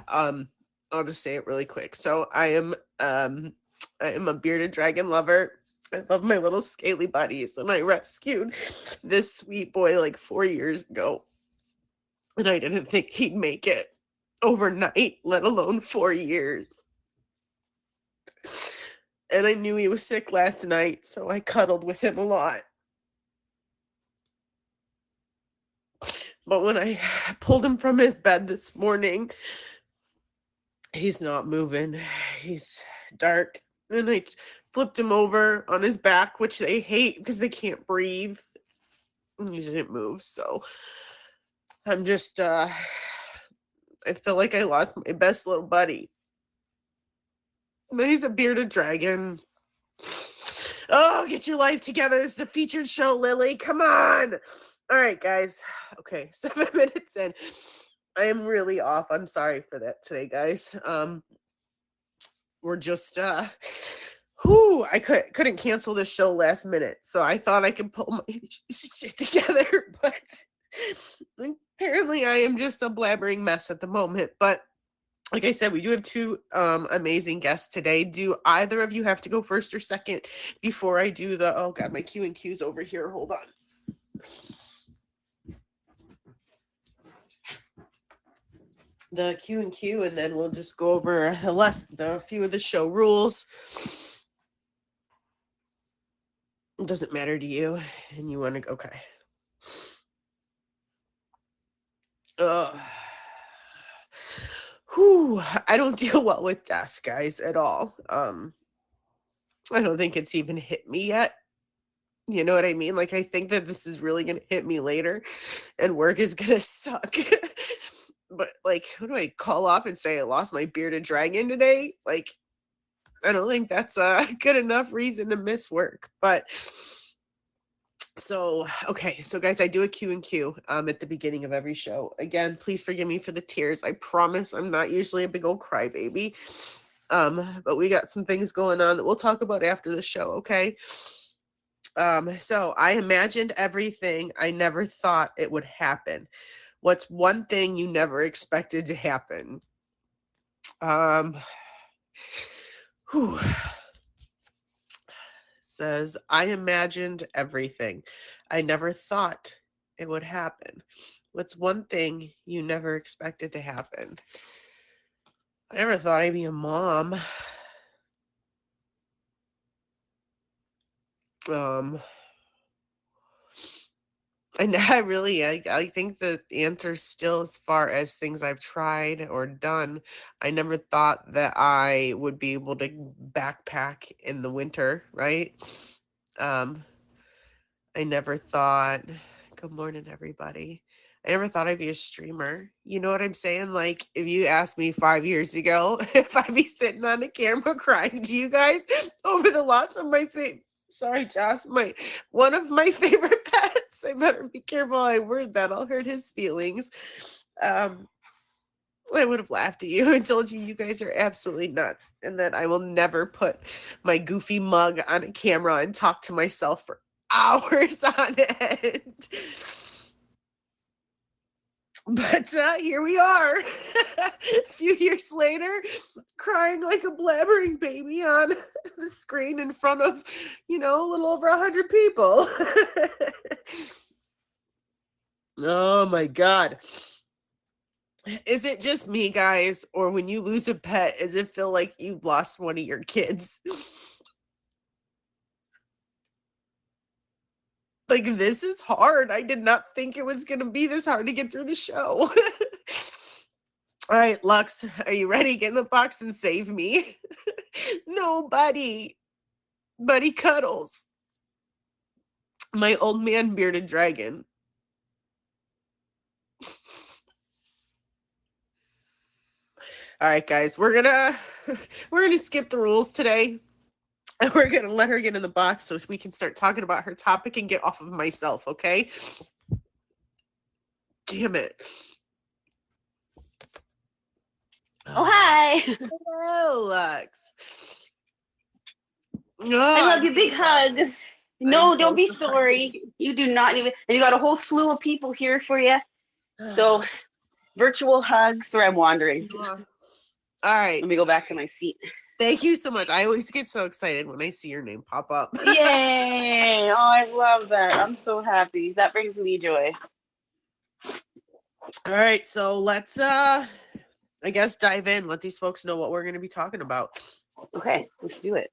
I'll just say it really quick. So I am a bearded dragon lover. I love my little scaly buddies, and I rescued this sweet boy like 4 years ago. And I didn't think he'd make it overnight, let alone 4 years. And I knew he was sick last night, so I cuddled with him a lot. But when I pulled him from his bed this morning, he's not moving. He's dark. And I flipped him over on his back, which they hate because they can't breathe. And he didn't move, so I'm just, I feel like I lost my best little buddy. But he's a bearded dragon. Oh, get your life together. It's the featured show, Lily. Come on. All right, guys. Okay, 7 minutes in. I am really off. I'm sorry for that today, guys. We're just, I couldn't cancel this show last minute, so I thought I could pull my shit together, but apparently I am just a blabbering mess at the moment. But like I said, we do have two amazing guests today. Do either of you have to go first or second before I do the, oh God, my Q and Q's over here. Hold on. The Q and Q, and then we'll just go over the few of the show rules. It doesn't matter to you, and you want to go, okay. I don't deal well with death, guys, at all. I don't think it's even hit me yet. You know what I mean? Like, I think that this is really going to hit me later, and work is going to suck. But, like, who do I call off and say I lost my bearded dragon today? Like, I don't think that's a good enough reason to miss work. But, so, okay. So, guys, I do a Q and Q at the beginning of every show. Again, please forgive me for the tears. I promise I'm not usually a big old crybaby. But we got some things going on that we'll talk about after the show, okay? So I imagined everything I never thought it would happen. What's one thing you never expected to happen? Says, I imagined everything I never thought it would happen. What's one thing you never expected to happen? I never thought I'd be a mom. And I think the answer still, as far as things I've tried or done, I never thought that I would be able to backpack in the winter, right? I never thought, good morning, everybody. I never thought I'd be a streamer. You know what I'm saying? Like, if you asked me 5 years ago if I'd be sitting on the camera crying to you guys over the loss of my sorry, Josh, one of my favorite pets. I better be careful how I word that. I'll hurt his feelings. I would have laughed at you and told you guys are absolutely nuts, and that I will never put my goofy mug on a camera and talk to myself for hours on end. But here we are, a few years later, crying like a blabbering baby on the screen in front of, a little over 100 people. Oh my God. Is it just me, guys, or when you lose a pet, does it feel like you've lost one of your kids? Like, this is hard. I did not think it was going to be this hard to get through the show. All right, Lux, are you ready? Get in the box and save me. No, buddy. Buddy Cuddles. My old man bearded dragon. All right, guys, we're gonna skip the rules today. And we're going to let her get in the box so we can start talking about her topic and get off of myself, okay? Damn it. Oh, hi. Hello, Lux. I love you. Big hugs. No, don't be sorry. You do not even. And you got a whole slew of people here for you. So Virtual hugs. Sorry, I'm wandering. All right. Let me go back to my seat. Thank you so much. I always get so excited when I see your name pop up. Yay! Oh, I love that. I'm so happy. That brings me joy. All right, so let's I guess dive in. Let these folks know what we're going to be talking about. Okay, let's do it.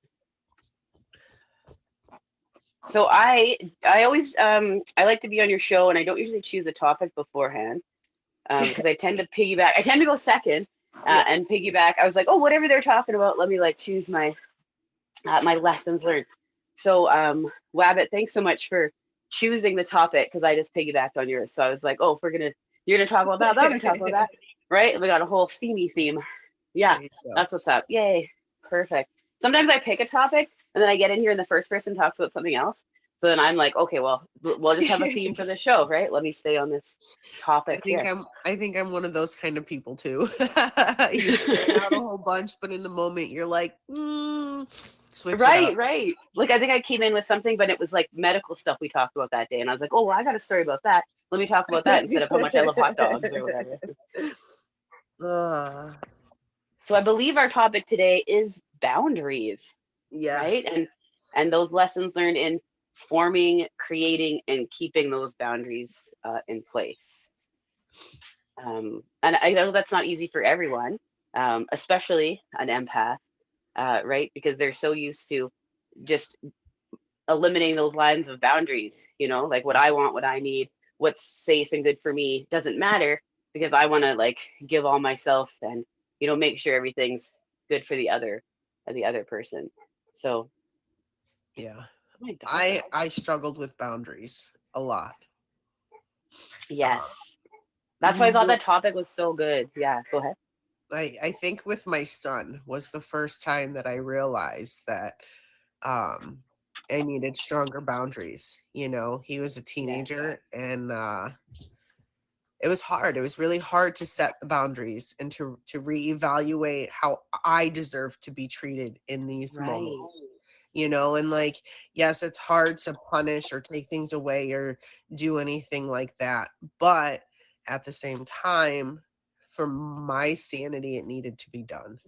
So I always I like to be on your show, and I don't usually choose a topic beforehand because I tend to piggyback. I tend to go second and piggyback. I was like, oh, whatever they're talking about, let me like choose my my lessons learned. So Wabbit, thanks so much for choosing the topic because I just piggybacked on yours. So I was like, oh, if you're gonna talk about that, I'm gonna talk about that, right? We got a whole themey theme. Yeah, that's what's up. Yay, perfect. Sometimes I pick a topic and then I get in here and the first person talks about something else. So then I'm like, okay, well, we'll just have a theme for the show, right? Let me stay on this topic. I think I'm one of those kind of people too. You plan out a whole bunch, but in the moment you're like, switch right, it up. right. Like I think I came in with something, but it was like medical stuff we talked about that day, and I was like, oh, well, I got a story about that. Let me talk about that instead of how much I love hot dogs or whatever. So I believe our topic today is boundaries. Yes. Right? And those lessons learned in forming, creating, and keeping those boundaries in place. And I know that's not easy for everyone, especially an empath, right? Because they're so used to just eliminating those lines of boundaries, you know, like what I want, what I need, what's safe and good for me doesn't matter because I want to like give all myself and, you know, make sure everything's good for the other person. So yeah, I struggled with boundaries a lot. Yes. That's why I thought that topic was so good. Yeah, go ahead. I think with my son was the first time that I realized that I needed stronger boundaries. You know, he was a teenager and it was hard. It was really hard to set the boundaries and to reevaluate how I deserve to be treated in these moments. You know, and like, yes, it's hard to punish or take things away or do anything like that. But at the same time, for my sanity, it needed to be done.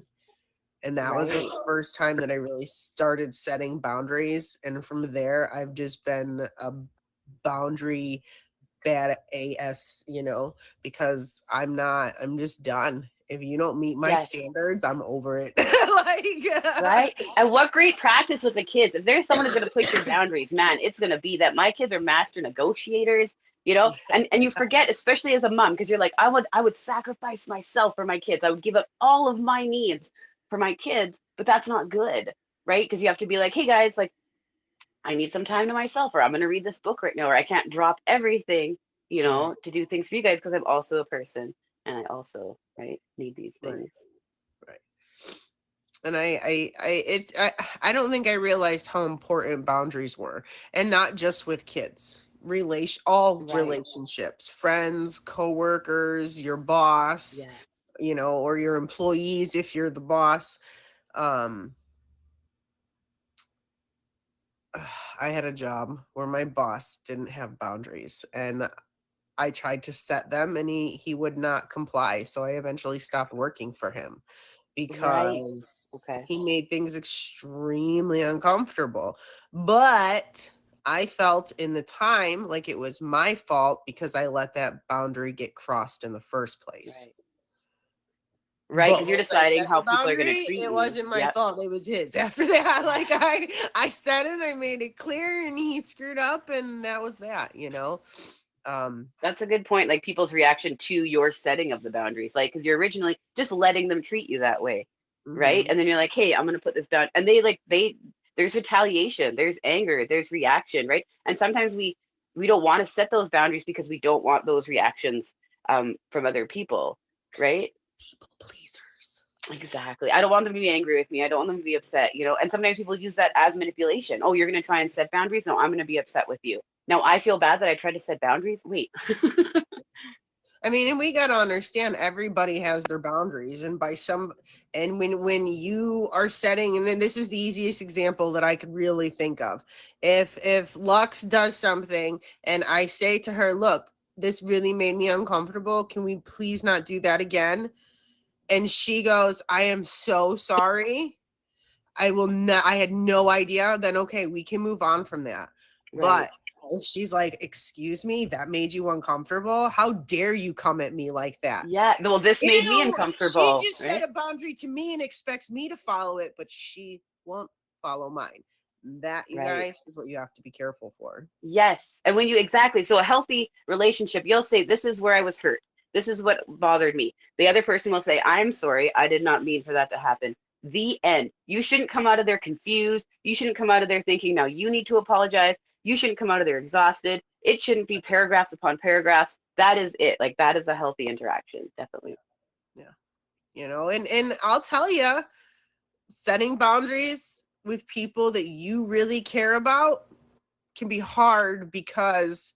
And that was the first time that I really started setting boundaries. And from there, I've just been a boundary bad ass, you know, because I'm just done. If you don't meet my standards, I'm over it. Like, right? And what great practice with the kids. If there's someone who's going to push your boundaries, man, it's going to be that. My kids are master negotiators, you know, and you forget, especially as a mom, because you're like, I would sacrifice myself for my kids. I would give up all of my needs for my kids, but that's not good, right? Because you have to be like, hey guys, like, I need some time to myself, or I'm going to read this book right now, or I can't drop everything, you know, to do things for you guys because I'm also a person and I also, right, need these things. Right. And I don't think I realized how important boundaries were, and not just with kids. Relationships, friends, coworkers, your boss, you know, or your employees if you're the boss. I had a job where my boss didn't have boundaries, and I tried to set them and he would not comply. So I eventually stopped working for him because he made things extremely uncomfortable. But I felt in the time like it was my fault because I let that boundary get crossed in the first place. Right, because you're deciding how people are going to treat you. It wasn't my fault. It was his. After that, like I said it, I made it clear, and he screwed up, and that was that, you know. That's a good point. Like people's reaction to your setting of the boundaries, like because you're originally just letting them treat you that way, right? And then you're like, hey, I'm going to put this bound, and there's retaliation, there's anger, there's reaction, right? And sometimes we don't want to set those boundaries because we don't want those reactions from other people, right? People pleasers. Exactly. I don't want them to be angry with me. I don't want them to be upset, you know. And sometimes people use that as manipulation. Oh, you're going to try and set boundaries? No, I'm going to be upset with you. Now I feel bad that I tried to set boundaries. Wait. I mean, and we got to understand everybody has their boundaries, and when you are setting, and then this is the easiest example that I could really think of. If Lux does something and I say to her, look, this really made me uncomfortable. Can we please not do that again? And she goes, I am so sorry. I will not, I had no idea. Then, okay, we can move on from that. Right. But if she's like, excuse me, that made you uncomfortable. How dare you come at me like that? Yeah. Well, this made me Ew, she uncomfortable, just set right? a boundary to me and expects me to follow it, but she won't follow mine. That, you Right. guys, is what you have to be careful for. Yes. And when you exactly, so a healthy relationship, you'll say, this is where I was hurt. This is what bothered me. The other person will say, I'm sorry. I did not mean for that to happen. The end. You shouldn't come out of there confused. You shouldn't come out of there thinking, now you need to apologize. You shouldn't come out of there exhausted. It shouldn't be paragraphs upon paragraphs. That is it. Like, that is a healthy interaction. Definitely. Yeah. You know, and I'll tell you, setting boundaries with people that you really care about can be hard because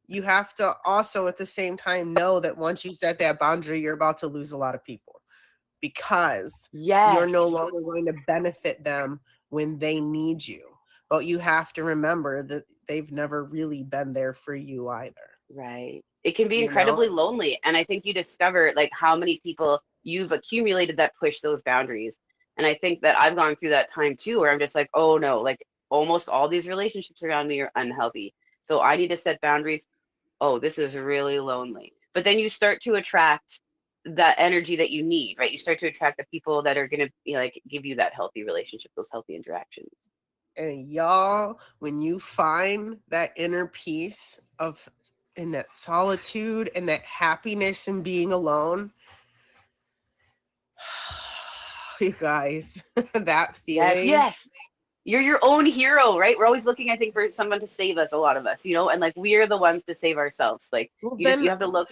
you have to also at the same time know that once you set that boundary, you're about to lose a lot of people because you're Yes. no longer going to benefit them when they need you. But you have to remember that they've never really been there for you either. Right. It can be You know? incredibly lonely. And I think you discover like how many people you've accumulated that push those boundaries. And I think that I've gone through that time too, where I'm just like, oh no, like almost all these relationships around me are unhealthy. So I need to set boundaries. Oh, this is really lonely. But then you start to attract that energy that you need, right? You start to attract the people that are going to like give you that healthy relationship, those healthy interactions. And y'all, when you find that inner peace of in that solitude and that happiness in being alone, you guys, that Yes, feeling. yes. You're your own hero, right? We're always looking, I think, for someone to save us, a lot of us, and like we are the ones to save ourselves. Like Well, you then, have to look.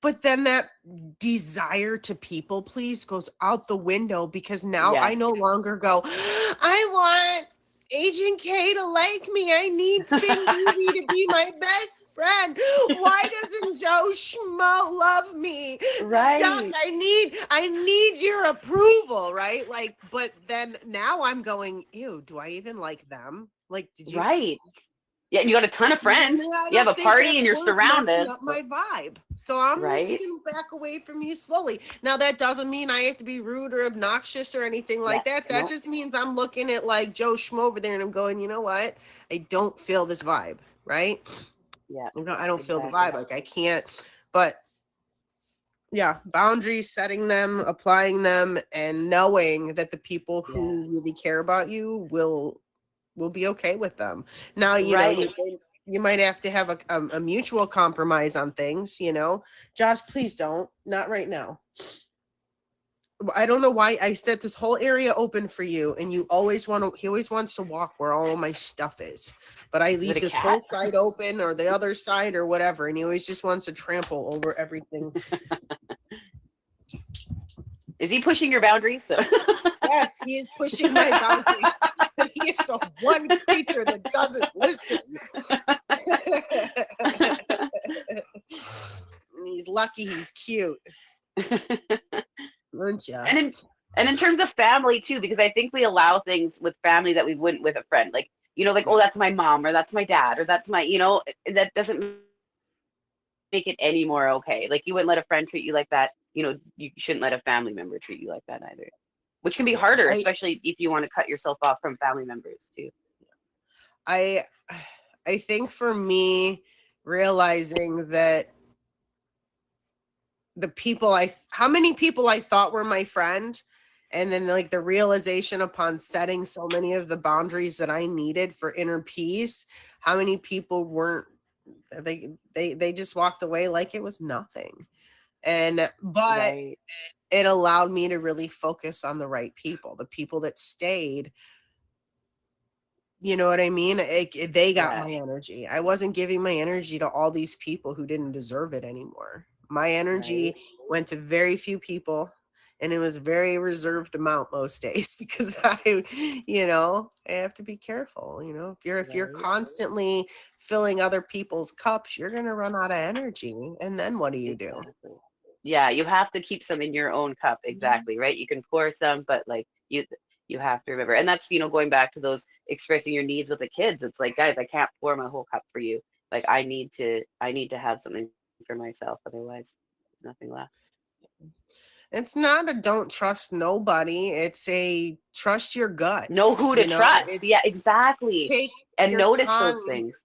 but then that desire to people please goes out the window because now I no Yes. longer go, I want Agent K to like me. I need Cindy to be my best friend. Why doesn't Joe Schmo love me? Doc, Right. I need your approval, right? Like, but then now I'm going, ew, do I even like them? Like, did you Right. Yeah, and you got a ton of friends. I You have don't a think party that's and you're worth messing surrounded. up my vibe. So I'm just Right? going to back away from you slowly. Now, that doesn't mean I have to be rude or obnoxious or anything like Yes. that. That No. just means I'm looking at like Joe Schmo over there and I'm going, you know what? I don't feel this vibe, right? Yeah. I don't feel the vibe. Exactly. Like I can't, but yeah, boundaries, setting them, applying them, and knowing that the people Yeah. who really care about you will be okay with them. Now, Right. you might have to have a mutual compromise on things, Josh, please don't. Not right now. I don't know why I set this whole area open for you, and he always wants to walk where all my stuff is. But I Is it leave a this whole cat? side open or the other side or whatever, and he always just wants to trample over everything. Is he pushing your boundaries? So Yes, he is pushing my boundaries. He is the one creature that doesn't listen. He's lucky he's cute. Aren't ya? And in terms of family too, because I think we allow things with family that we wouldn't with a friend. Like, like, oh, that's my mom or that's my dad or that's my, that doesn't make it any more okay. Like you wouldn't let a friend treat you like that. You shouldn't let a family member treat you like that either. Which can be Yeah, harder, especially if you want to cut yourself off from family members too. I I think for me, realizing that how many people I thought were my friend, and then like the realization upon setting so many of the boundaries that I needed for inner peace, how many people weren't, they just walked away like it was nothing. But Right. it allowed me to really focus on the right people, the people that stayed. You know what I mean? They got my Yes. energy. I wasn't giving my energy to all these people who didn't deserve it anymore. My Right. energy went to very few people, and it was very reserved amount most days because I have to be careful. If you're Right. constantly filling other people's cups, you're gonna run out of energy, and then what do you do? Exactly. Yeah, you have to keep some in your own cup. Exactly, right? You can pour some, but like you have to remember. And that's, going back to those expressing your needs with the kids. It's like, guys, I can't pour my whole cup for you. Like I need to have something for myself, otherwise there's nothing left. It's not a don't trust nobody. It's a trust your gut. Know who to You know, trust. it Yeah, exactly. take And your notice those time. things.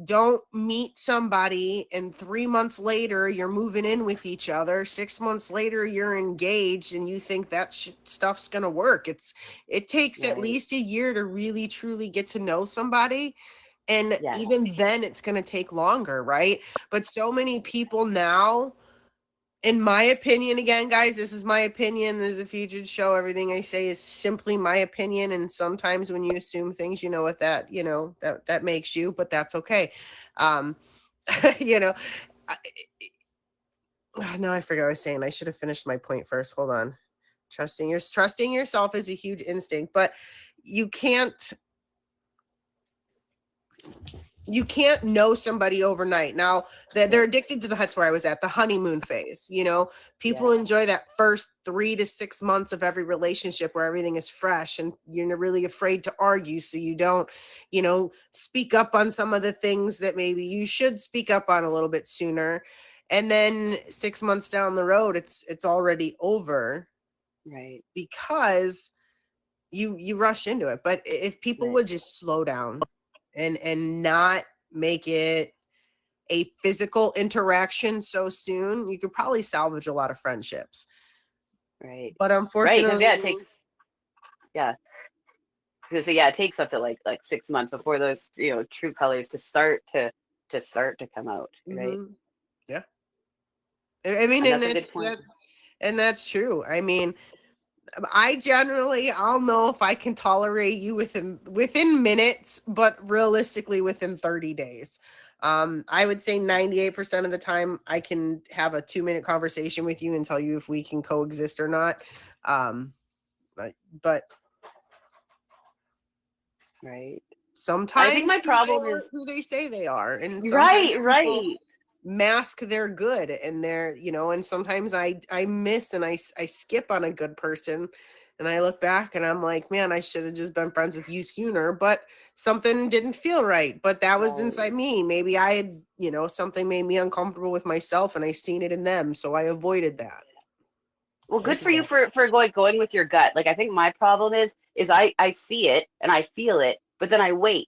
Don't meet somebody and 3 months later you're moving in with each other. 6 months later you're engaged and you think that stuff's gonna work. It takes at Right. least a year to really truly get to know somebody, and Yes. even then it's gonna take longer, right? But so many people now, in my opinion, again, guys, this is my opinion. This is a featured show. Everything I say is simply my opinion. And sometimes when you assume things, you know what that, that makes you, but that's okay. Um, you know, I, no, I forgot what I was saying. I should have finished my point first. Hold on. Trusting yourself is a huge instinct, but you can't you can't know somebody overnight. Now they're Right. addicted to that's where I was at, the honeymoon phase. People Yes. enjoy that first 3 to 6 months of every relationship where everything is fresh and you're really afraid to argue. So you don't, speak up on some of the things that maybe you should speak up on a little bit sooner. And then 6 months down the road, it's already over Right. because you rush into it. But if people Right. would just slow down and not make it a physical interaction so soon, you could probably salvage a lot of friendships. Right. But Right. Because yeah, it unfortunately, takes yeah. Because yeah, it takes up to like 6 months before those true colors to start to come out. Right. mhm, yeah. I mean, And and that's a it's good point. that, and that's true. I mean, I'll know if I can tolerate you within minutes, but realistically within 30 days. I would say 98% of the time I can have a 2-minute conversation with you and tell you if we can coexist or not. Um, but Right. I think sometimes my people problem aren't is who they say they are, and sometimes right. people Right. mask their good and their, and sometimes I miss and I skip on a good person, and I look back and I'm like, man, I should have just been friends with you sooner, but something didn't feel right. But that was Right. inside me. Maybe I had, something made me uncomfortable with myself and I seen it in them, so I avoided that. Well, I good do for you that. for going with your gut. Like I think my problem is I see it and I feel it, but then I wait.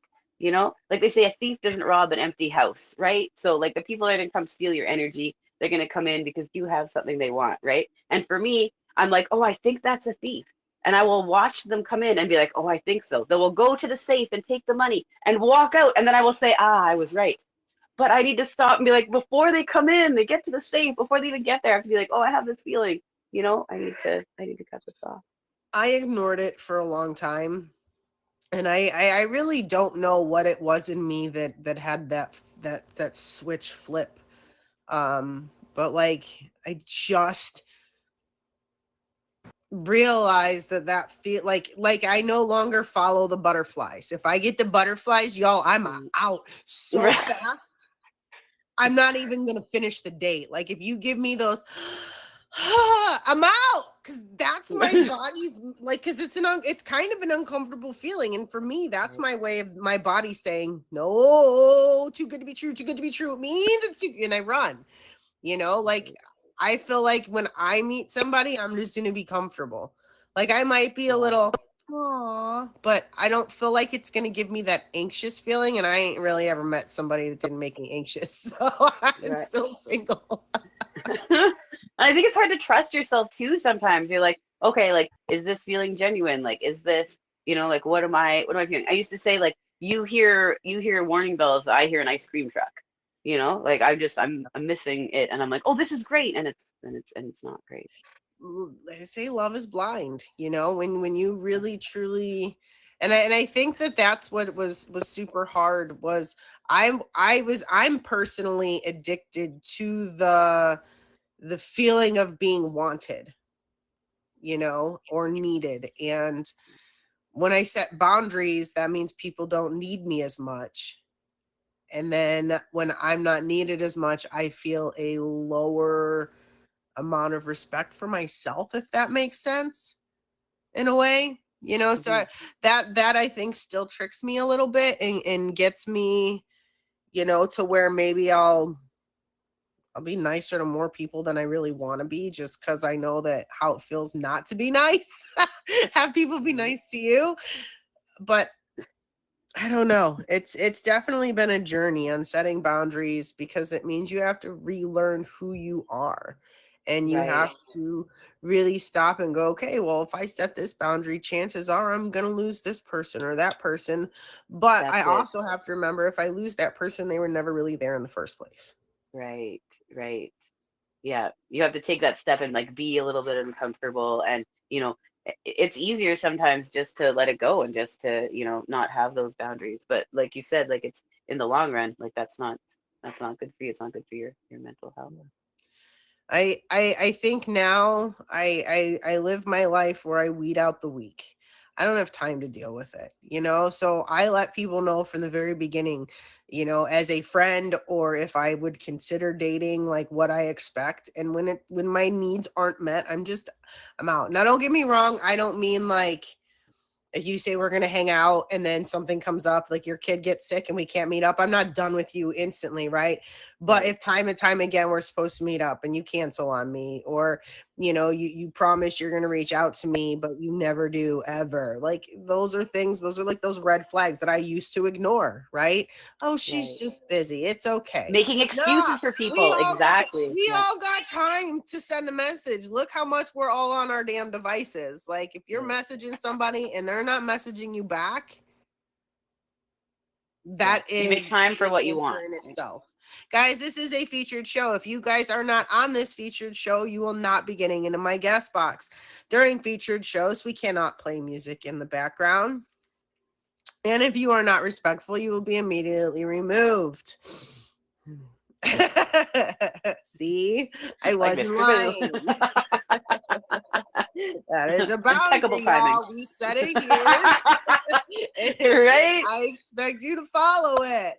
Like they say, a thief doesn't rob an empty house, right? So like the people that are gonna come steal your energy, they're gonna come in because you have something they want, right? And for me, I'm like, oh, I think that's a thief. And I will watch them come in and be like, oh, I think so. They will go to the safe and take the money and walk out. And then I will say, ah, I was right. But I need to stop and be like, before they come in, they get to the safe, before they even get there, I have to be like, oh, I have this feeling. I need to cut this off. I ignored it for a long time, and I really don't know what it was in me that had that switch flip. But like I just realized that feel like I no longer follow the butterflies. If I get the butterflies, y'all, I'm Mm. out so Right. fast. I'm not even gonna finish the date. Like if you give me those, I'm out, because that's my body's like, because it's kind of an uncomfortable feeling, and for me, that's Right. my way of my body saying no, too good to be true, too good to be true. It means it's too, and I run. Like Right. I feel like when I meet somebody, I'm just gonna be comfortable. Like I might be a Yeah. little aw, but I don't feel like it's gonna give me that anxious feeling, and I ain't really ever met somebody that didn't make me anxious. So I'm Right. still single. I think it's hard to trust yourself too sometimes. You're like, okay, like, is this feeling genuine? Like, is this, like, what am I feeling? I used to say, like, you hear warning bells, I hear an ice cream truck. Like I'm missing it and I'm like, oh, this is great. And it's not great. They say love is blind, when you really truly, and I think that's what was super hard was I'm personally addicted to the feeling of being wanted, or needed. And when I set boundaries, that means people don't need me as much. And then when I'm not needed as much, I feel a lower amount of respect for myself, if that makes sense, in a way. So Hmm. that I think still tricks me a little bit and gets me, to where maybe I'll be nicer to more people than I really want to be, just because I know that how it feels not to be nice. Have people be nice to you. But I don't know. It's definitely been a journey on setting boundaries, because it means you have to relearn who you are. And you Right. have to really stop and go, okay, well, if I set this boundary, chances are I'm going to lose this person or that person. But I That's it. also have to remember, if I lose that person, they were never really there in the first place. Right. Right. Yeah, you have to take that step and like be a little bit uncomfortable, and it's easier sometimes just to let it go and just to not have those boundaries, but like you said, like it's in the long run, like that's not good for you. It's not good for your mental health. I think now I live my life where I weed out the weak. I don't have time to deal with it. So I let people know from the very beginning, as a friend, or if I would consider dating, like what I expect. And when my needs aren't met, I'm out. Now don't get me wrong, I don't mean like, if you say we're going to hang out and then something comes up, like your kid gets sick and we can't meet up, I'm not done with you instantly, right? But Right. if time and time again we're supposed to meet up and you cancel on me, or you promise you're going to reach out to me but you never do ever, like those are like those red flags that I used to ignore, right? Oh, she's Right. just busy, it's okay. Making Nah, excuses for we people. all got Exactly. we Yeah. all got time to send a message. Look how much we're all on our damn devices. Like, if you're Yeah. messaging somebody and they're not messaging you back, Yeah. that You make is time for an what you answer want. in Right? itself. Guys, this is a featured show. If you guys are not on this featured show, you will not be getting into my guest box. During featured shows, we cannot play music in the background. And if you are not respectful, you will be immediately removed. See, I Like wasn't Mr. Boo. lying. That is a Impeccable boundary, timing. y'all. We set it here, and Right? I expect you to follow it.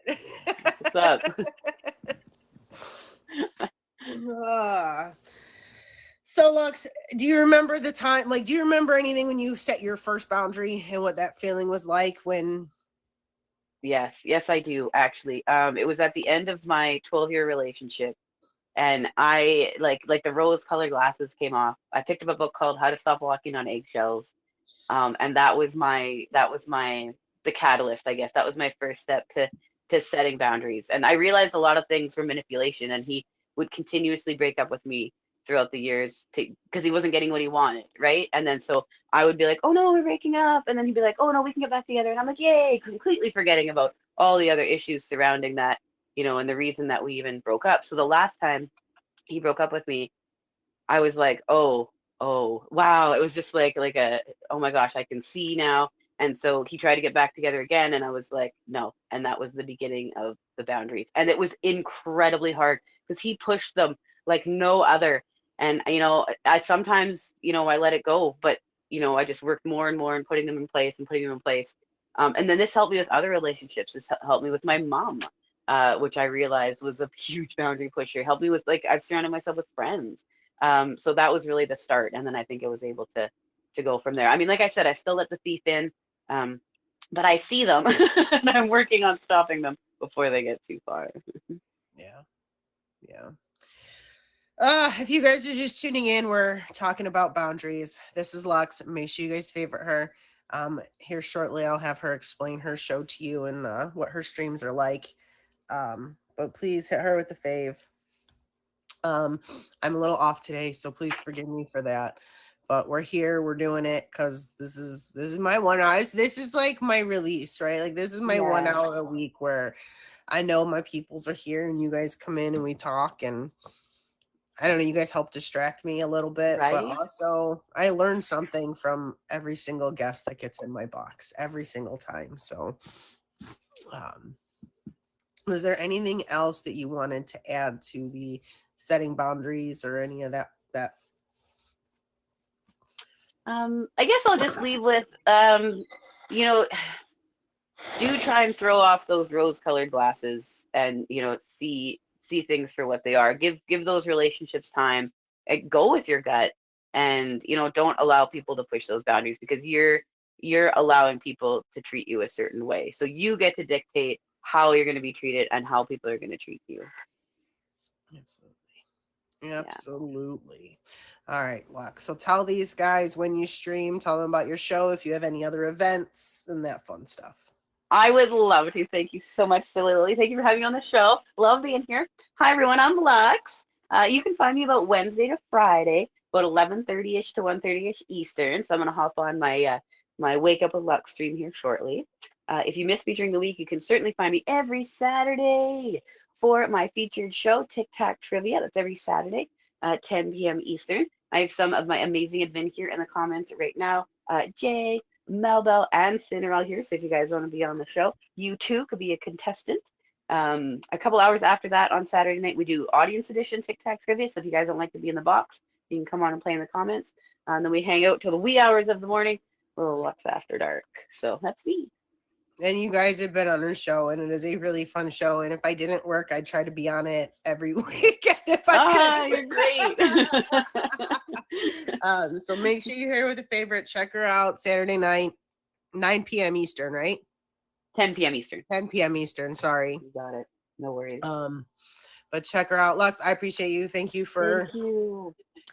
That's what's up. Ah. So, Lux, do you remember the time? Like, do you remember anything when you set your first boundary and what that feeling was like when? Yes, yes, I do actually. It was at the end of my 12-year relationship, and I like the rose-colored glasses came off. I picked up a book called How to Stop Walking on Eggshells, and that was my the catalyst, I guess. That was my first step to setting boundaries. And I realized a lot of things were manipulation, and he would continuously break up with me throughout the years because he wasn't getting what he wanted, right? And then so I would be like, "Oh no, we're breaking up," and then he'd be like, "Oh no, we can get back together," and I'm like, "Yay!" Completely forgetting about all the other issues surrounding that, and the reason that we even broke up. So the last time he broke up with me, I was like, oh, wow. It was just like a, oh my gosh, I can see now. And so he tried to get back together again, and I was like, no. And that was the beginning of the boundaries. And it was incredibly hard because he pushed them like no other. And I sometimes, I let it go, but I just worked more and more in putting them in place and putting them in place. And then this helped me with other relationships. This helped me with my mom, which I realized was a huge boundary pusher. Helped me with, like, I've surrounded myself with friends, so that was really the start, and then I think I was able to go from there. I mean, like I said, I still let the thief in, um, but I see them, and I'm working on stopping them before they get too far. Yeah, yeah. If you guys are just tuning in, we're talking about boundaries. This is Lux. Make sure you guys favorite her. Here shortly, I'll have her explain her show to you and what her streams are like. But please hit her with the fave. Um, I'm a little off today, so please forgive me for that. But we're here, we're doing it because this is my 1 hour. This is like my release, right? Like, this is my one Yeah, hour a week where I know my peoples are here and you guys come in and we talk, and I don't know, you guys help distract me a little bit, but right. also I learn something from every single guest that gets in my box every single time. So, um, was there anything else that you wanted to add to the setting boundaries or any of that? I guess I'll just leave with, you know, do try and throw off those rose-colored glasses and see things for what they are. Give those relationships time. Go with your gut, and don't allow people to push those boundaries because you're allowing people to treat you a certain way. So you get to dictate how you're going to be treated and how people are going to treat you. Absolutely. Absolutely. Yeah. All right, Lux. So tell these guys when you stream, tell them about your show, if you have any other events and that fun stuff. I would love to. Thank you so much, Silly Lily. Thank you for having me on the show. Love being here. Hi, everyone. I'm Lux. You can find me about Wednesday to Friday, about 11:30ish to 1:30ish Eastern. So I'm gonna hop on my my Wake Up with Lux stream here shortly. If you miss me during the week, you can certainly find me every Saturday for my featured show, Tic Tac Trivia. That's every Saturday at 10 p.m. Eastern. I have some of my amazing admin here in the comments right now. Jay, Melbell, and Cinderella here. So if you guys want to be on the show, you too could be a contestant. A couple hours after that on Saturday night, we do audience edition Tic Tac Trivia. So if you guys don't like to be in the box, you can come on and play in the comments. And then we hang out till the wee hours of the morning, little Lux After Dark. So that's me. And you guys have been on our show, and it is a really fun show. And if I didn't work, I'd try to be on it every weekend if I could. You're great. So make sure you're here with a favorite. Check her out Saturday night, 9 p.m. Eastern, right? 10 p.m. Eastern. 10 p.m. Eastern. Sorry. You got it. No worries. But check her out, Lux. I appreciate you. Thank you for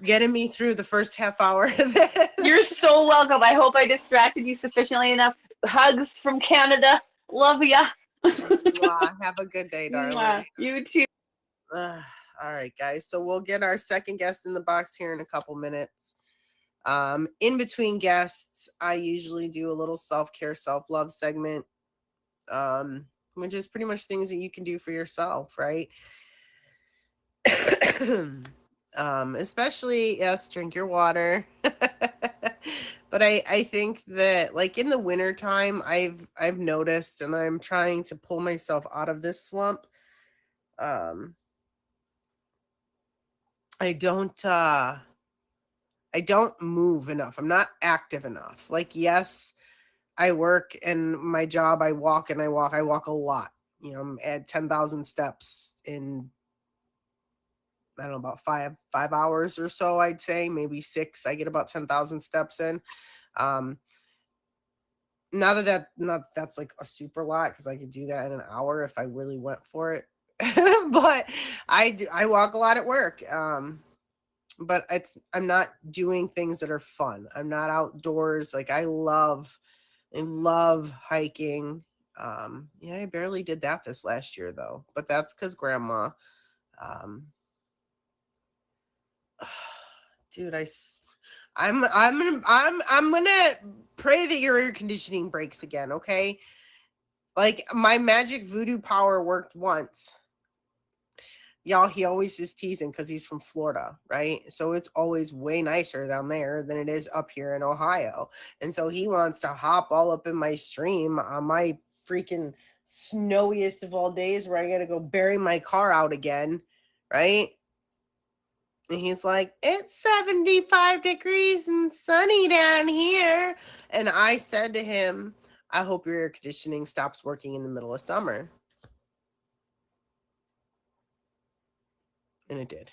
getting me through the first half hour of this. You're so welcome. I hope I distracted you sufficiently enough. Hugs from Canada. Love ya. Have a good day, darling. You too. All right, guys. So we'll get our second guest in the box here in a couple minutes. In between guests, I usually do a little self-care, self-love segment, which is pretty much things that you can do for yourself, right? Especially, yes, drink your water. But I think that, like, in the winter time, I've noticed, and I'm trying to pull myself out of this slump. I don't move enough. I'm not active enough. Like, yes, I work, and my job, I walk and I walk a lot. You know, I'm at 10,000 steps in, I don't know, about five hours or so, I'd say, maybe 6. I get about 10,000 steps in. Not that's like a super lot, because I could do that in an hour if I really went for it. But I walk a lot at work. But I'm not doing things that are fun. I'm not outdoors. Like, I love hiking. Yeah, I barely did that this last year though, but that's because grandma. Dude, I'm gonna pray that your air conditioning breaks again, okay? Like, my magic voodoo power worked once. Y'all, he always is teasing because he's from Florida, right? So it's always way nicer down there than it is up here in Ohio. And so he wants to hop all up in my stream on my freaking snowiest of all days where I got to go bury my car out again, right? And he's like, it's 75 degrees and sunny down here. And I said to him, I hope your air conditioning stops working in the middle of summer. And it did.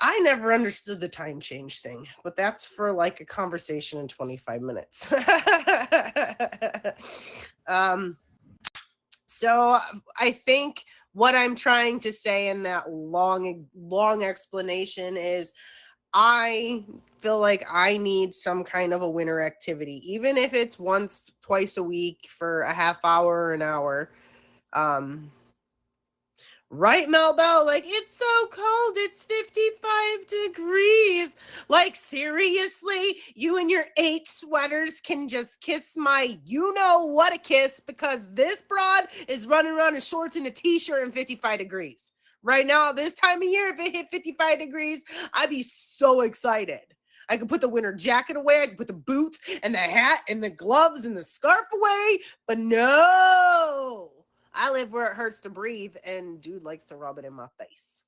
I never understood the time change thing, but that's for like a conversation in 25 minutes. So I think what I'm trying to say in that long explanation is, I feel like I need some kind of a winter activity, even if it's twice a week for a half hour or an hour. Right, Melbell? Like, it's so cold. It's 55 degrees. Like, seriously? You and your 8 sweaters can just kiss my you-know-what a kiss, because this broad is running around in shorts and a t-shirt in 55 degrees. Right now, this time of year, if it hit 55 degrees, I'd be so excited. I could put the winter jacket away. I could put the boots and the hat and the gloves and the scarf away. But no, I live where it hurts to breathe, and dude likes to rub it in my face.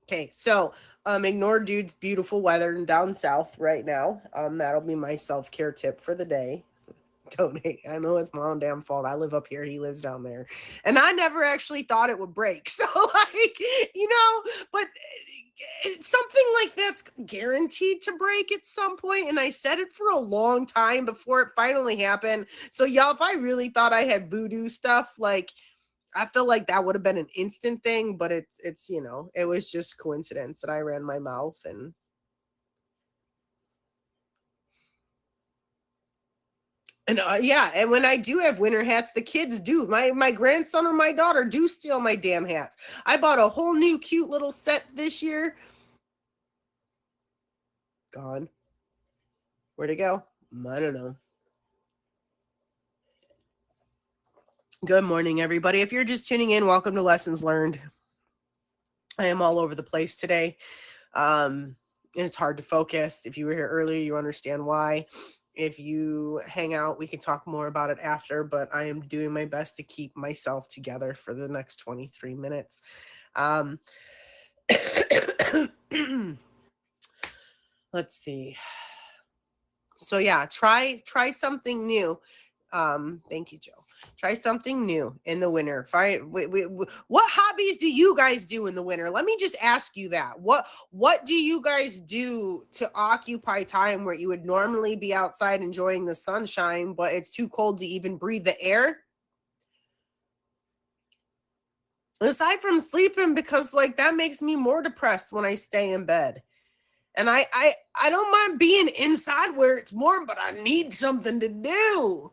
Okay, so ignore dude's beautiful weather down south right now. That'll be my self-care tip for the day. Don't hate. I know it's my own damn fault. I live up here. He lives down there. And I never actually thought it would break. So, like, but something like that's guaranteed to break at some point. And I said it for a long time before it finally happened. So, y'all, if I really thought I had voodoo stuff, like, I feel like that would have been an instant thing. But it's it was just coincidence that I ran my mouth and. And yeah, and when I do have winter hats, the kids do. My grandson or my daughter do steal my damn hats. I bought a whole new cute little set this year. Gone. Where'd it go? I don't know. Good morning, everybody. If you're just tuning in, welcome to Lessons Learned. I am all over the place today. And it's hard to focus. If you were here earlier, you understand why. If you hang out, we can talk more about it after, but I am doing my best to keep myself together for the next 23 minutes. Let's see. So yeah, try something new. Thank you, Joe. Try something new in the winter. What hobbies do you guys do in the winter? Let me just ask you that. What do you guys do to occupy time where you would normally be outside enjoying the sunshine, but it's too cold to even breathe the air? Aside from sleeping, because like that makes me more depressed when I stay in bed. And I don't mind being inside where it's warm, but I need something to do.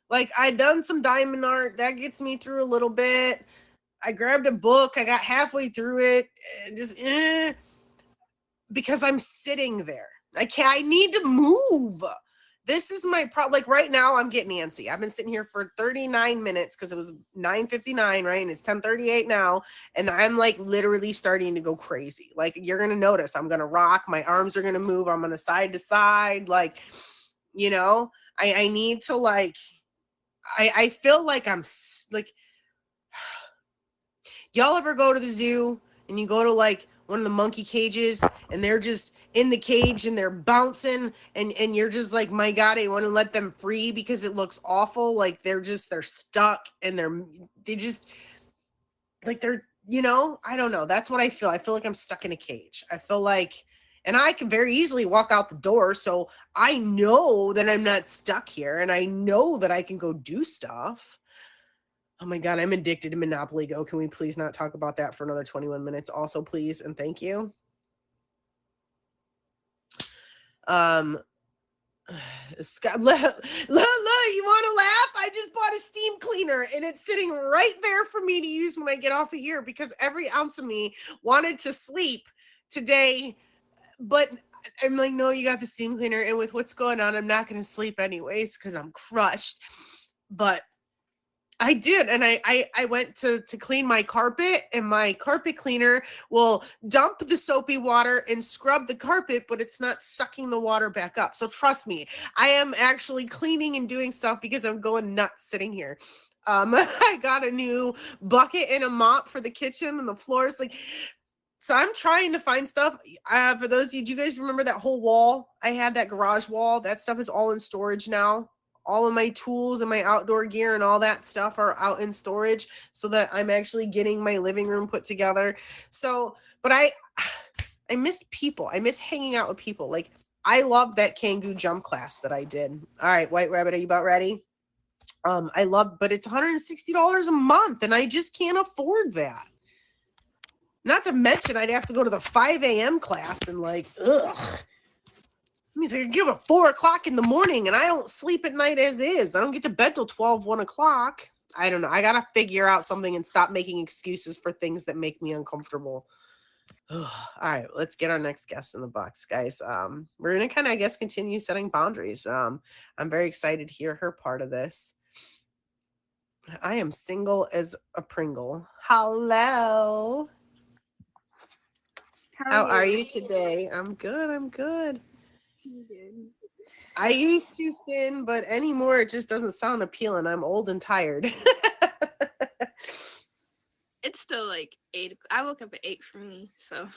Like, I done some diamond art. That gets me through a little bit. I grabbed a book. I got halfway through it. And just, because I'm sitting there. I need to move. This is my problem. Like, right now, I'm getting antsy. I've been sitting here for 39 minutes because it was 9:59, right? And it's 10:38 now. And I'm, like, literally starting to go crazy. Like, you're going to notice. I'm going to rock. My arms are going to move. I'm going to side to side. Like, I need to, like... I feel like I'm like, y'all ever go to the zoo and you go to like one of the monkey cages and they're just in the cage and they're bouncing and you're just like, my God, I want to let them free because it looks awful. Like they're stuck and they just like, they're, I don't know. That's what I feel. I feel like I'm stuck in a cage. I feel like, and I can very easily walk out the door. So I know that I'm not stuck here and I know that I can go do stuff. Oh my God, I'm addicted to Monopoly Go. Can we please not talk about that for another 21 minutes also, please? And thank you. Scott, look, you want to laugh? I just bought a steam cleaner and it's sitting right there for me to use when I get off of here because every ounce of me wanted to sleep today. But I'm like, no, you got the steam cleaner. And with what's going on, I'm not going to sleep anyways because I'm crushed. But I did. And I went to clean my carpet and my carpet cleaner will dump the soapy water and scrub the carpet, but it's not sucking the water back up. So trust me, I am actually cleaning and doing stuff because I'm going nuts sitting here. I got a new bucket and a mop for the kitchen and the floors. Like, so I'm trying to find stuff. For those of you, do you guys remember that whole wall? I had that garage wall. That stuff is all in storage now. All of my tools and my outdoor gear and all that stuff are out in storage so that I'm actually getting my living room put together. So, but I miss people. I miss hanging out with people. Like, I love that Kangoo jump class that I did. All right, White Rabbit, are you about ready? But it's $160 a month and I just can't afford that. Not to mention, I'd have to go to the 5 a.m. class and like, ugh. It means I can get up at 4 o'clock in the morning and I don't sleep at night as is. I don't get to bed till 12, 1 o'clock. I don't know. I got to figure out something and stop making excuses for things that make me uncomfortable. All right, let's get our next guest in the box, guys. We're going to kind of, I guess, continue setting boundaries. I'm very excited to hear her part of this. I am single as a Pringle. Hello. How are you today? I'm good. I'm good. I used to sin, but anymore it just doesn't sound appealing. I'm old and tired. It's still like 8. I woke up at 8 for me, so.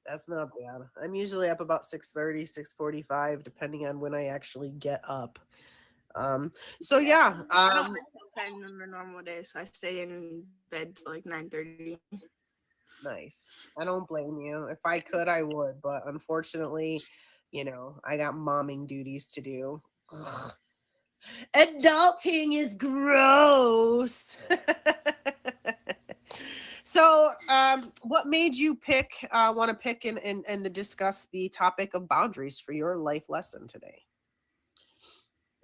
That's not bad. I'm usually up about 6:30, 6:45, depending on when I actually get up. So yeah, I don't wake till 10 on a normal day, so I stay in bed till like 9:30. nice. I don't blame you. If I could, I would, but unfortunately, I got momming duties to do. Ugh. Adulting is gross. So, what made you want to pick and to discuss the topic of boundaries for your life lesson today?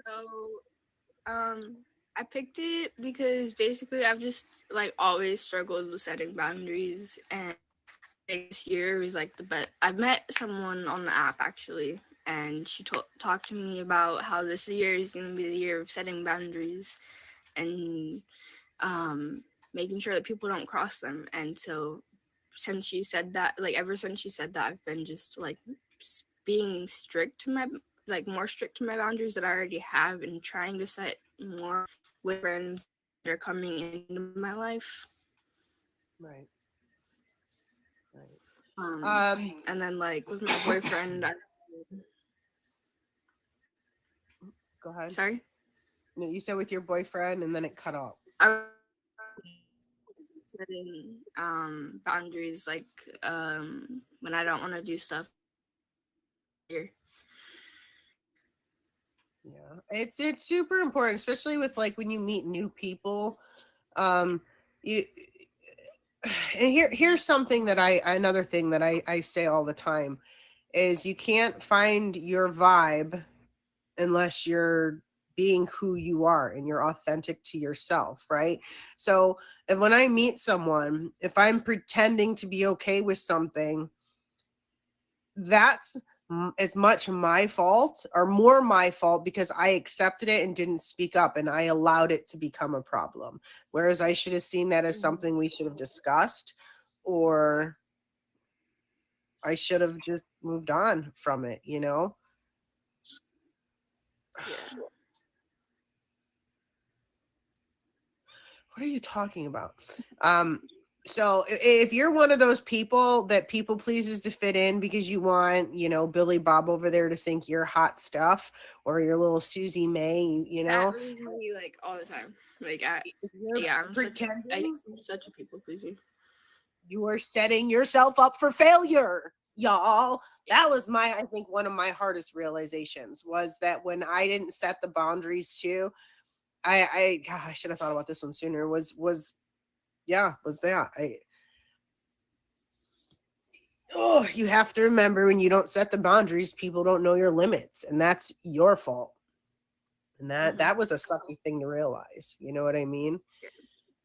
So, I picked it because basically I've just like always struggled with setting boundaries, and this year was like the best. I met someone on the app actually, and she talked to me about how this year is going to be the year of setting boundaries and making sure that people don't cross them. And so, since she said that, like ever since she said that, I've been just like being strict to my more strict to my boundaries that I already have, and trying to set more with friends that are coming into my life. Right. Right. And then like with my boyfriend, Go ahead. sorry, No, you said with your boyfriend, and then it cut off. I setting boundaries like when I don't want to do stuff here. Yeah, it's super important, especially with like when you meet new people. You and here's something that another thing that I say all the time is you can't find your vibe unless you're being who you are and you're authentic to yourself, right? So if when I meet someone, if I'm pretending to be okay with something, that's as much my fault or more my fault because I accepted it and didn't speak up and I allowed it to become a problem. Whereas I should have seen that as something we should have discussed, or I should have just moved on from it, Yeah. What are you talking about? So if you're one of those people that people pleases to fit in because you want, Billy Bob over there to think you're hot stuff, or your little Susie May, That was me like all the time. Like if you're I'm pretending, such a people pleaser. you are setting yourself up for failure, y'all. That was I think one of my hardest realizations was that when I didn't set the boundaries too, God, I should have thought about this one sooner. Was that you have to remember when you don't set the boundaries, people don't know your limits, and that's your fault. And that was a sucky thing to realize. You know what I mean?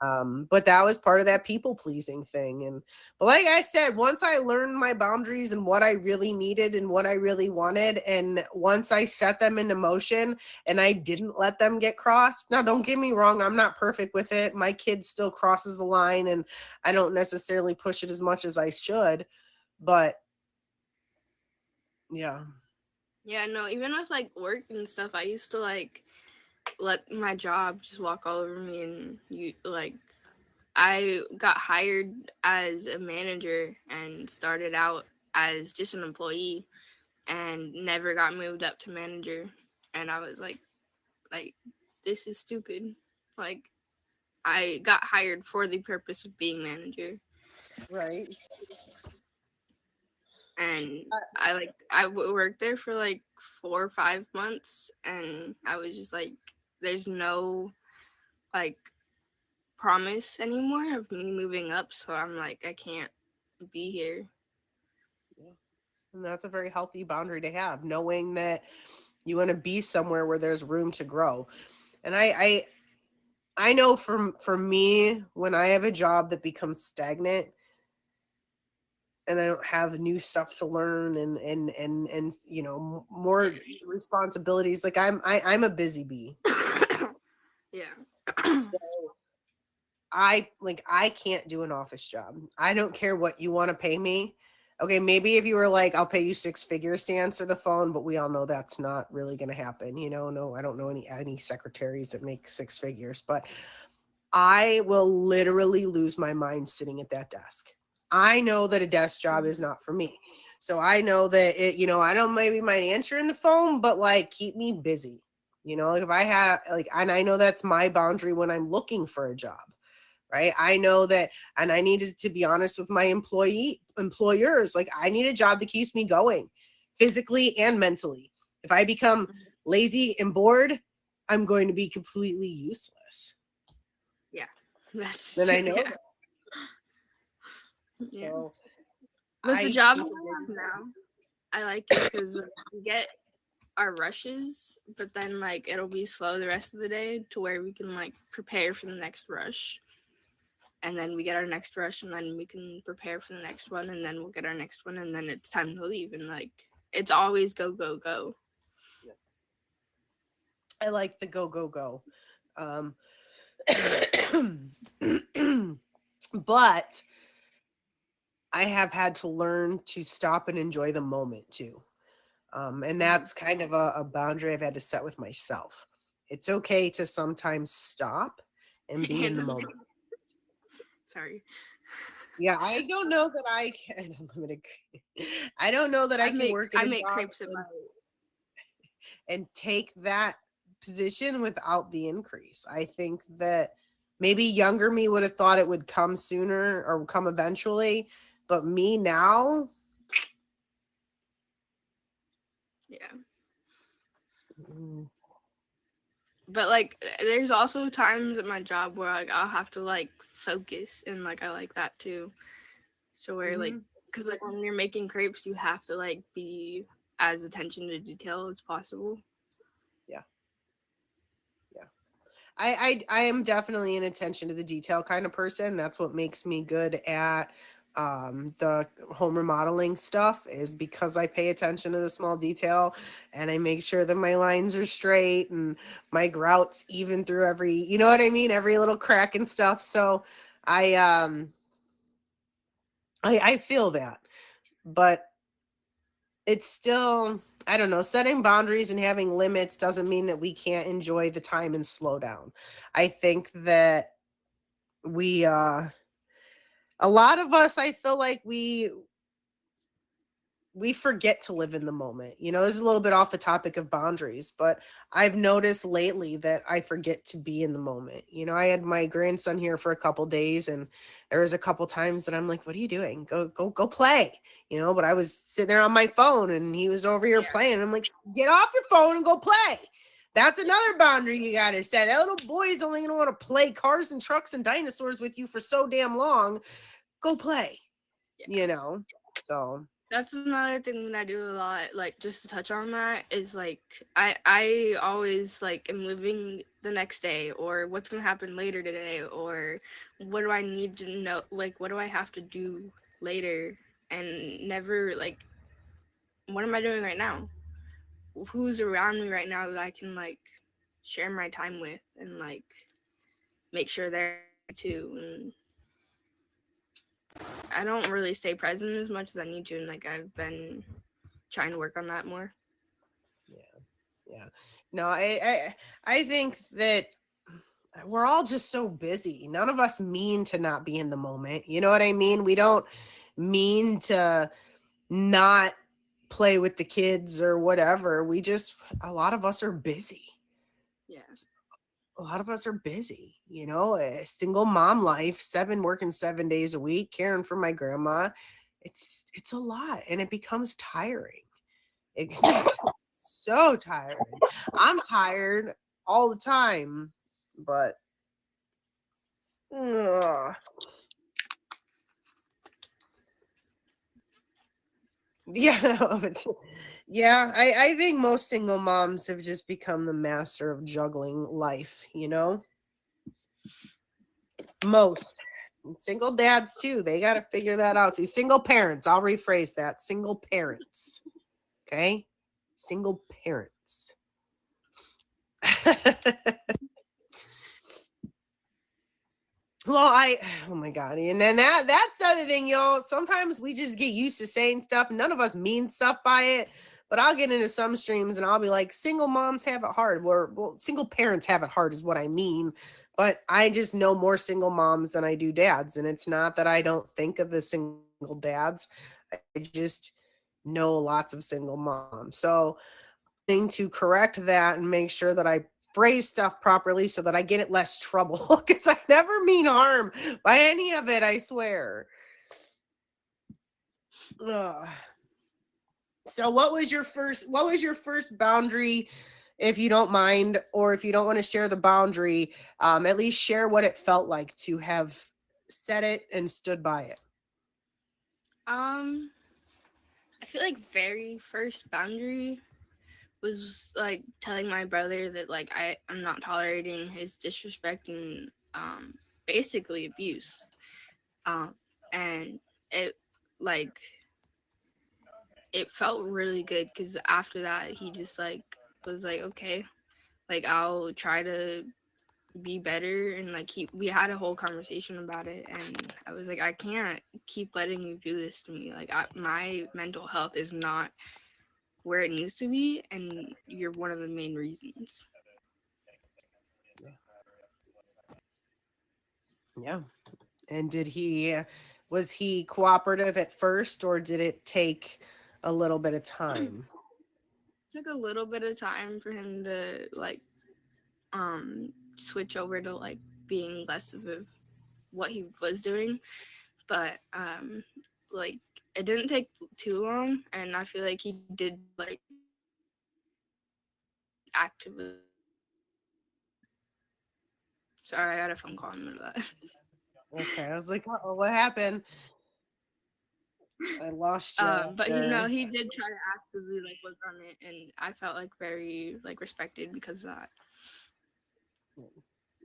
But that was part of that people pleasing thing. But like I said, once I learned my boundaries and what I really needed and what I really wanted, and once I set them into motion and I didn't let them get crossed. Now, don't get me wrong, I'm not perfect with it. My kid still crosses the line and I don't necessarily push it as much as I should, but yeah. Yeah, no, even with like work and stuff, I used to like let my job just walk all over me, and I got hired as a manager and started out as just an employee and never got moved up to manager, and I was like this is stupid. Like I got hired for the purpose of being manager. Right. And I worked there for like 4 or 5 months, and I was just like, there's no like promise anymore of me moving up, so I'm like, I can't be here. Yeah. And that's a very healthy boundary to have, knowing that you want to be somewhere where there's room to grow. And I know for me, when I have a job that becomes stagnant and I don't have new stuff to learn and more responsibilities, like I'm a busy bee. Yeah. So I can't do an office job. I don't care what you want to pay me. Okay, maybe if you were like, I'll pay you 6 figures to answer the phone, but we all know that's not really going to happen. No, I don't know any secretaries that make 6 figures, but I will literally lose my mind sitting at that desk. I know that a desk job is not for me. So I know that it, I don't maybe might answer in the phone, but like keep me busy. Like if I have like, and I know that's my boundary when I'm looking for a job, right? I know that, and I needed to be honest with my employers. Like I need a job that keeps me going physically and mentally. If I become lazy and bored, I'm going to be completely useless. Yeah. That's Then I know yeah. that. Yeah. So But the job I have now, I like it because we get our rushes, but then like it'll be slow the rest of the day to where we can like prepare for the next rush. And then we get our next rush, and then we can prepare for the next one, and then we'll get our next one, and then it's time to leave. And like it's always go, go, go. I like the go, go, go. But I have had to learn to stop and enjoy the moment too. And that's kind of a boundary I've had to set with myself. It's okay to sometimes stop and be in the moment. Sorry. Yeah, I don't know that I can. I don't know that I can work in a job crepes and take that position without the increase. I think that maybe younger me would have thought it would come sooner or come eventually, but me now, yeah. But like there's also times at my job where like I'll have to like focus, and like I like that too. So where like, because like when you're making crepes, you have to like be as attention to detail as possible. Yeah. I am definitely an attention to the detail kind of person. That's what makes me good at the home remodeling stuff, is because I pay attention to the small detail, and I make sure that my lines are straight and my grouts even through every, you know what I mean, every little crack and stuff. So I feel that, but it's still, I don't know, setting boundaries and having limits doesn't mean that we can't enjoy the time and slow down. I think that we a lot of us, I feel like we forget to live in the moment. This is a little bit off the topic of boundaries, but I've noticed lately that I forget to be in the moment. I had my grandson here for a couple days, and there was a couple times that I'm like, what are you doing? Go play. But I was sitting there on my phone, and he was over here playing. I'm like, get off your phone and go play. That's another boundary you got to set. That little boy is only going to want to play cars and trucks and dinosaurs with you for so damn long. Go play, so. That's another thing that I do a lot, like just to touch on that, is like I always like am living the next day, or what's going to happen later today, or what do I need to know, like what do I have to do later, and never like what am I doing right now? Who's around me right now that I can like share my time with and like make sure they're too. And I don't really stay present as much as I need to, and like I've been trying to work on that more. Yeah. No, I think that we're all just so busy. None of us mean to not be in the moment. You know what I mean? We don't mean to not play with the kids or whatever. A lot of us are busy. Yes. A lot of us are busy, a single mom life, working 7 days a week, caring for my grandma. It's a lot, and it becomes tiring. It's so tiring. I'm tired all the time, but yeah, I think most single moms have just become the master of juggling life, Most. And single dads too, they got to figure that out. See, single parents, I'll rephrase that. Single parents. Okay? Single parents. Well, oh my God. And then that's the other thing, y'all. Sometimes we just get used to saying stuff. None of us mean stuff by it, But I'll get into some streams and I'll be like, single moms have it hard. Well, single parents have it hard is what I mean. But I just know more single moms than I do dads. And it's not that I don't think of the single dads. I just know lots of single moms. So I need to correct that and make sure that I phrase stuff properly so that I get it less trouble, because I never mean harm by any of it, I swear. Ugh. So what was your first boundary, if you don't mind, or if you don't want to share the boundary, at least share what it felt like to have set it and stood by it. I feel like very first boundary was like telling my brother that like I'm not tolerating his disrespect and basically abuse. And it like it felt really good because after that he just like was like, okay, like I'll try to be better, and like we had a whole conversation about it, and I was like, I can't keep letting you do this to me. Like my mental health is not where it needs to be, and you're one of the main reasons. Yeah. And was he cooperative at first, or did it take a little bit of time? It took a little bit of time for him to like switch over to like being less of what he was doing, but like it didn't take too long, and I feel like he did like actively. Sorry, I got a phone call in the middle of that. Okay, I was like, oh, what happened? I lost you. But he did try to actively like work on it, and I felt like very like respected because of that.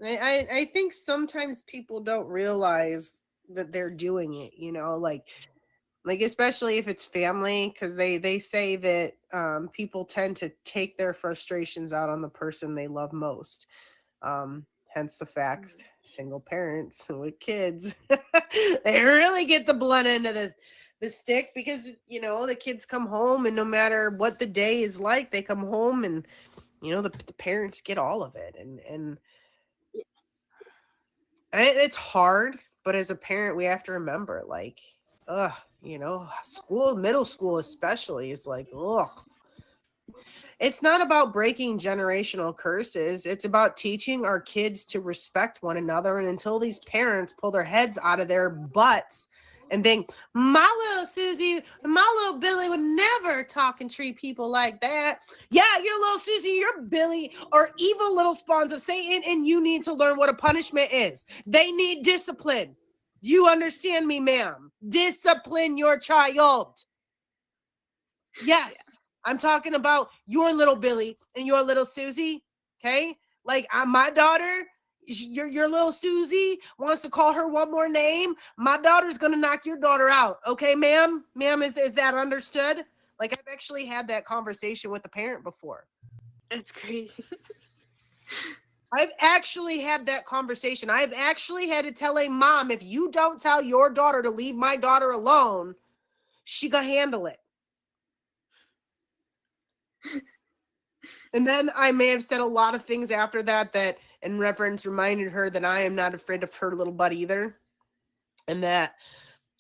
I think sometimes people don't realize that they're doing it, like especially if it's family, because they say that people tend to take their frustrations out on the person they love most. Hence the fact single parents with kids, they really get the blunt end of the stick, because the kids come home, and no matter what the day is like, they come home, and the parents get all of it, and it's hard. But as a parent, we have to remember, like, school, middle school especially, is like, ugh. It's not about breaking generational curses. It's about teaching our kids to respect one another. And until these parents pull their heads out of their butts and think, my little Susie, my little Billy would never talk and treat people like that. Yeah, your little Susie, your Billy are evil little spawns of Satan, and you need to learn what a punishment is. They need discipline. Do you understand me, ma'am? Discipline your child. Yes. Yeah. I'm talking about your little Billy and your little Susie, okay? Like, my daughter, your little Susie wants to call her one more name. My daughter's going to knock your daughter out, okay, ma'am? Ma'am, is that understood? Like, I've actually had that conversation with a parent before. That's crazy. I've actually had that conversation. I've actually had to tell a mom, if you don't tell your daughter to leave my daughter alone, she gonna handle it. And then I may have said a lot of things after that in reference reminded her that I am not afraid of her little butt either. And that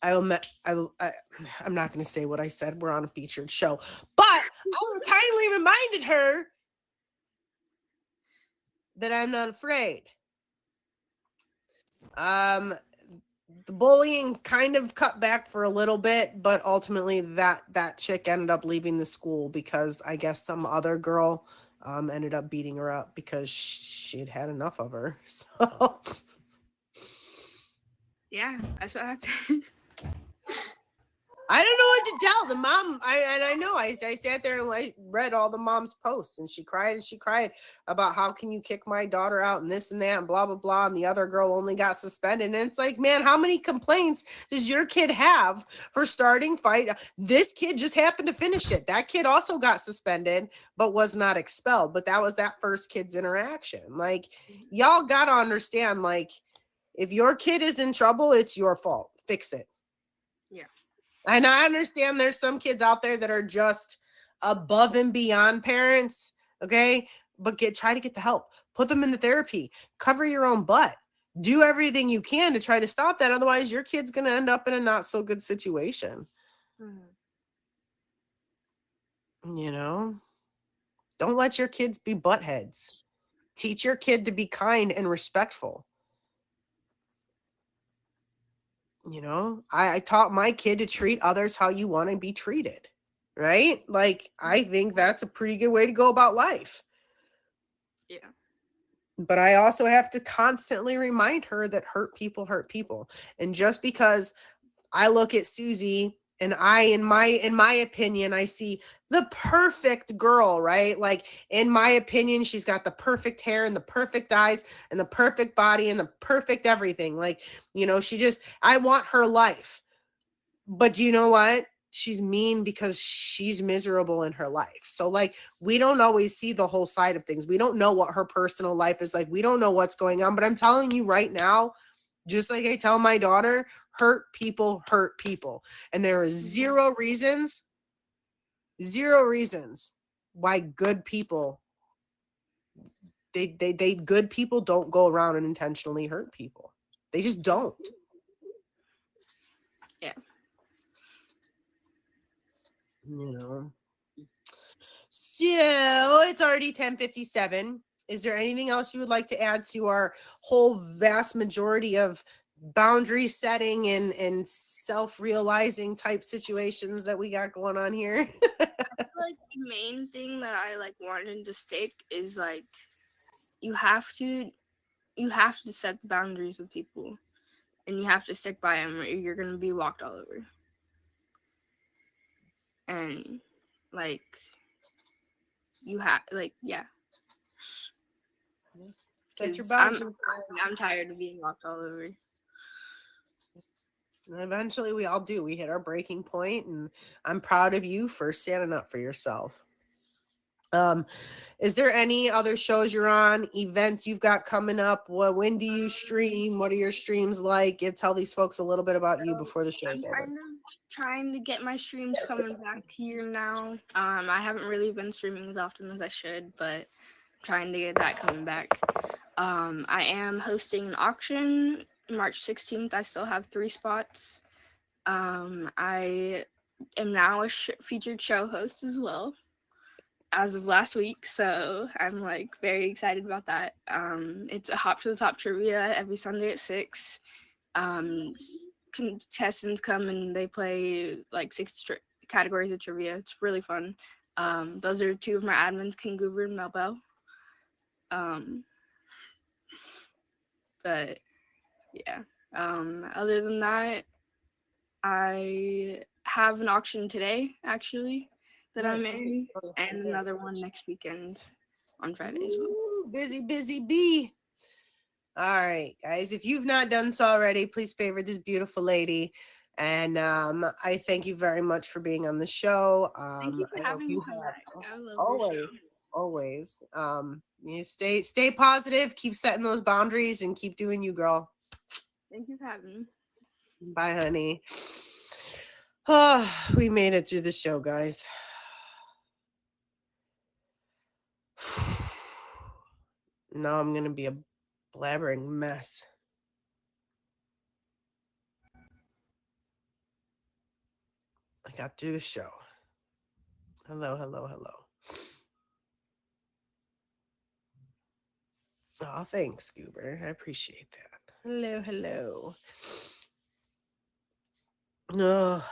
I'm not going to say what I said. We're on a featured show. But I kindly reminded her that I'm not afraid. The bullying kind of cut back for a little bit, but ultimately that chick ended up leaving the school because I guess some other girl ended up beating her up because she'd had enough of her. So yeah, that's what happened. I don't know what to tell the mom. I sat there and I read all the mom's posts, and she cried about how can you kick my daughter out and this and that and blah, blah, blah. And the other girl only got suspended. And it's like, man, how many complaints does your kid have for starting fight? This kid just happened to finish it. That kid also got suspended, but was not expelled. But that was that first kid's interaction. Like, y'all got to understand, like, if your kid is in trouble, it's your fault. Fix it. Yeah. And I understand there's some kids out there that are just above and beyond parents, okay? But try to get the help. Put them in the therapy. Cover your own butt. Do everything you can to try to stop that. Otherwise, your kid's going to end up in a not so good situation. You know? Don't let your kids be buttheads. Teach your kid to be kind and respectful. You know, I taught my kid to treat others how you want to be treated, right? Like, I think that's a pretty good way to go about life. Yeah. But I also have to constantly remind her that hurt people. And just because I look at Susie and in my opinion, I see the perfect girl, right? Like, in my opinion, she's got the perfect hair and the perfect eyes and the perfect body and the perfect everything. Like, you know, I want her life. But do you know what? She's mean because she's miserable in her life. So, like, we don't always see the whole side of things. We don't know what her personal life is like. We don't know what's going on. But I'm telling you right now, just like I tell my daughter, hurt people. And there are zero reasons why good people, good people don't go around and intentionally hurt people. They just don't. Yeah. You know. So it's already 10:57. Is there anything else you would like to add to our whole vast majority of boundary setting and self-realizing type situations that we got going on here? I feel like the main thing that I like wanted to stick is like you have to set the boundaries with people, and you have to stick by them, or you're gonna be walked all over. And like you have Set your 'cause I'm boundaries. tired of being walked all over. And eventually we all do. We hit our breaking point, and I'm proud of you for standing up for yourself. Is there any other shows you're on, events you've got coming up? When do you stream? What are your streams like? Tell these folks a little bit about you before the show's over. I'm trying to get my streams coming back here now. I haven't really been streaming as often as I should, but I'm trying to get that coming back. I am hosting an auction March 16th. I still have 3 spots. I am now a featured show host as well as of last week, so I'm like very excited about that. It's a Hop to the Top trivia every Sunday at 6. Contestants come and they play like 6 categories of trivia. It's really fun. Those are 2 of my admins, King Goober and Melbell. But yeah. Other than that, I have an auction today actually that I'm in, and another one next weekend on Friday as well. Ooh, busy bee. All right, guys, if you've not done so already, please favorite this beautiful lady. And I thank you very much for being on the show. Thank you for having me come back. I love your show. Always. You stay positive, keep setting those boundaries, and keep doing you, girl. Thank you for having me. Bye, honey. Oh, we made it through the show, guys. Now I'm going to be a blabbering mess. I got through the show. Hello. Oh, thanks, Goober. I appreciate that. Hello. Oh.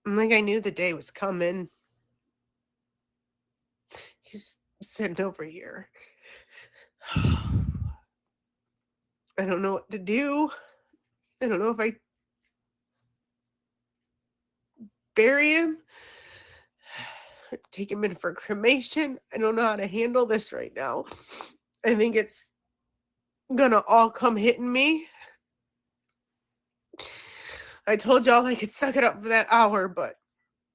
Like I knew the day was coming. He's sitting over here. I don't know what to do. I don't know if I bury him, take him in for cremation. I don't know how to handle this right now. I think it's gonna all come hitting me. I told y'all I could suck it up for that hour, but